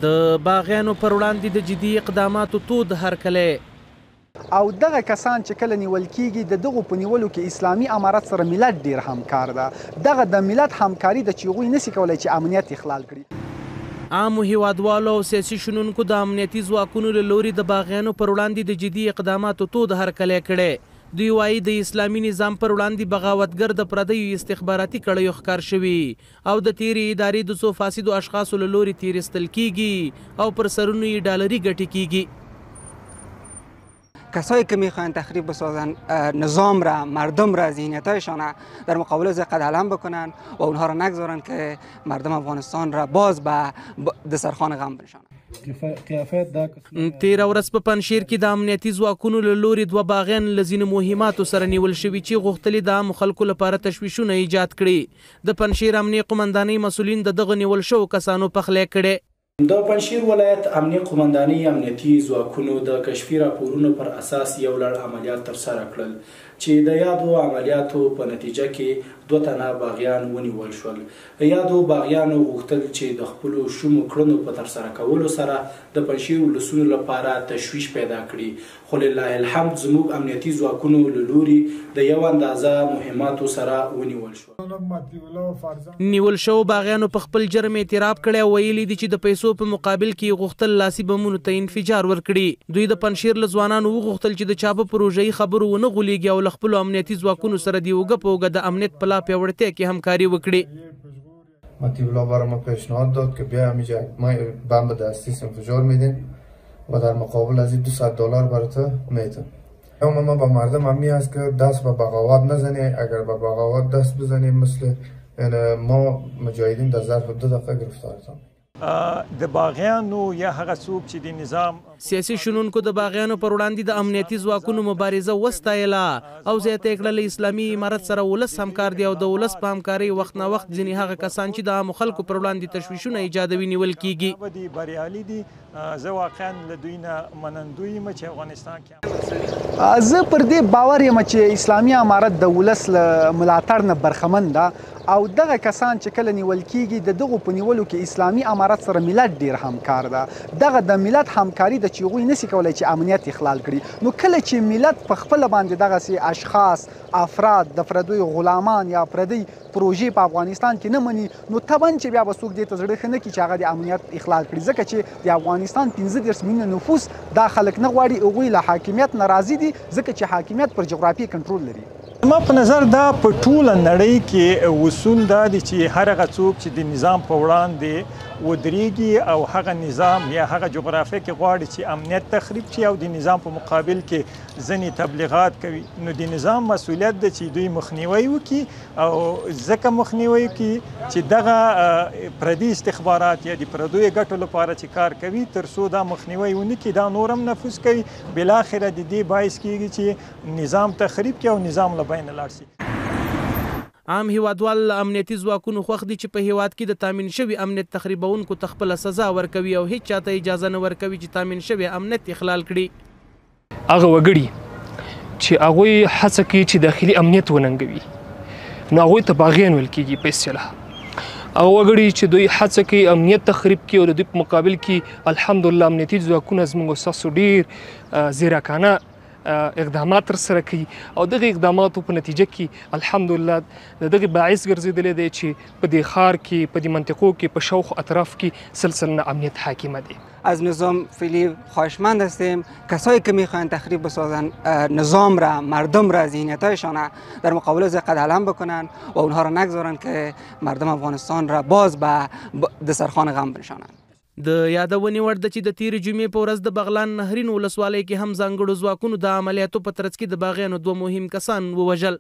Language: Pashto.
د باغیانو پر وړاندې د جدي اقداماتو تود هرکلی. او دغه کسان چې کله نیول کیږي د دغو په نیولو کې اسلامي امارت سره ملت ډیر همکار ده. دغه د ملت همکاري ده چې هغوی نسي کولی چې امنیت اخلال کړي. عامو هیوادوالو او سیاسي شنونکو د امنیتي ځواکونو له لوري د باغیانو پر وړاندې د جدي اقداماتو تود هرکلی کړی. دوی وایي د اسلامي نظام پر وړاندې بغاوتګر د پردیو استخباراتي کړیو ښکار شوي او د تیرې ادارې د څو فاسدو اشخاصو له لوري تیرستل کیږي او پر سرونو یې ډالري ګټې کیږي. کسایی که میخواین تخریب بسازن نظام را، مردم را، ذهنیتایشان در مقابل قد علم بکنن و اونها را نگذارن که مردم افغانستان را باز به دسترخوان غم بنشانن. تیره ورځ په پنجشیر کې د امنیتي ځواکونو له لوري دوه باغیان له ځینو مهماتو سره نیول شوي چې غوښتلي د عامو خلکو لپاره تشویشونه ایجاد کړي. د پنجشیر امنیه قمندانۍ مسؤلین د دغه نیول شوو کسانو پخلی کړی. د پنجشیر ولایت امنیه قمندانۍ امنیتي ځواکونو د کشفي راپورونو پر اساس یو لړ عملیات ترسره کړل چې د یادو عملیاتو په نتیجه کې 2 تنه باغیان ونیول شول. یادو باغیانو غوښتل چې د خپلو شومو کړنو په ترسره کولو سره د پنجشیر ولسونو لپاره تشویش پیدا کړي، خو لله الحمد زموږ امنیتي ځواکونو له لوري د یو اندازه مهماتو سره ونیول شول. نیول شوو باغیانو په خپل جرم اعتراف کړی او ویلي دي چې د پیسو په مقابل کې غوښتل لاسي بمونو ته انفجار ورکړي. دوی د پنجشیر له ځوانانو وغوښتل چې د چا په پروژه‌ایي خبرو ونه غولېږي او له خپلو امنیتي ځواکونو سره د اوږه په اوږه د امنیت په لا پیاوړتیا کې همکاري وکړي. مطیب الله برای ما پیشنهاد داد که بیایم اینجا ما بم به دستیس انفجار میدیم و در مقابل از این $200 برات میدم. اما ما با مردم همی است که دست به بغاوت نزنی. اگر به بغاوت دست بزنیم مثل ما مجاهدین در ظرف 2 دقیقه گرفتارتان. د باغیانو یا هغه څوک چې د نظام سیاسي شنونکو د باغیانو پر وړاندې د امنیتي ځواکونو مبارزه وستایله او زیاته کړه له اسلامي امارت سره ولس همکار دی او د ولس په همکارۍ وخت نه وخت ځینې هغه کسان چې د عامو خلکو پر وړاندې تشویشونه ایجادوي نیول کیږي. بریالي دي. زه واقعا له دوی نه منندوی یم چې افغانستان کې زه پر دې باور یم چې اسلامي امارت د ولس له ملاتړ نه برخمن ده او دغه کسان چې کله نیول کیږي د دغو په نیولو کې اسلامي امارت سره ملت ډیر همکار ده. دغه د ملت همکاري ده چې هغوی نسي کولی چې امنیت اخلال کړي. نو کله چې ملت په خپله باندې دغسې اشخاص، افراد د پردیو غلامان یا پردی پروژې په افغانستان کې نه مني نو طبعا چې بیا به څوک دې ته زړه ښه نه کړي چې هغه د امنیت اخلال کړي، ځکه چې د افغانستان 15 میلیونه نفوس دا خلک نه غواړي، هغوی له حاکمیت نه راضي دي ځکه چې حاکمیت پر جغرافیې کنټرول لري. ما په نظر دا په ټوله نړۍ کې اصول دا دي چې هر هغه څوک چې د نظام په وړاندې ودرېږي او هغه نظام یا هغه جغرافیه کې غواړي چې امنیت تخریب کړي او د نظام په مقابل کې ځینې تبلیغات کوي، نو د نظام مسؤلیت ده چې دوی مخنیوی وکړي او ځکه مخنیوی وکړي چې دغه پردي استخبارات یا د پردیو ګټو لپاره چې کار کوي تر څو دا مخنیوی ونه کړي دا نور هم نفوذ کوي، بالاخره د دې باعث کیږي چې نظام تخریب کړي او نظام له بین لاړ شي. عام هیوادوال له امنیتي ځواکونو خوښ دي چې په هیواد کې د تامین شوي امنیت تخریبونکو ته خپله سزا ورکوي او هیڅ چاته اجازه نه ورکوي چې تامین شوی امنیت اخلال کړي. هغه وګړي چې هغوی هڅه کوي چې داخلي امنیت وننګوي نو هغوی ته باغیان ویل کیږي په اصطلاح. هغه وګړي چې دوی هڅه کوي امنیت تخریب کړي او د دوی په مقابل کې الحمدلله امنیتي ځواکونه زموږ ستاسو ډېر زیرکانه اقدامات ترسره کوي او دغه اقداماتو په نتیجه کې الحمدلله د دغه باعث ګرځېدلی دی چې په دې ښار کې په دې منطقو کې په شاوخوا اطراف کې سلسله امنیت حاکمه دی. از نظام فعلی خواهشمند هستیم کسایی که میخواین تخریب بسازن نظام را، مردم را، ذهنیتایشان در مقابل قد علم بکنن و اونها را نگذارن که مردم افغانستان را باز به دسترخوان غم بنشانند. د یادونې وړ ده چې د تیرې جمعې په ورځ د بغلان نهرین ولسوالۍ کې هم ځانګړو ځواکونو د عملیاتو په ترڅ کې د باغیانو 2 مهم کسان ووژل.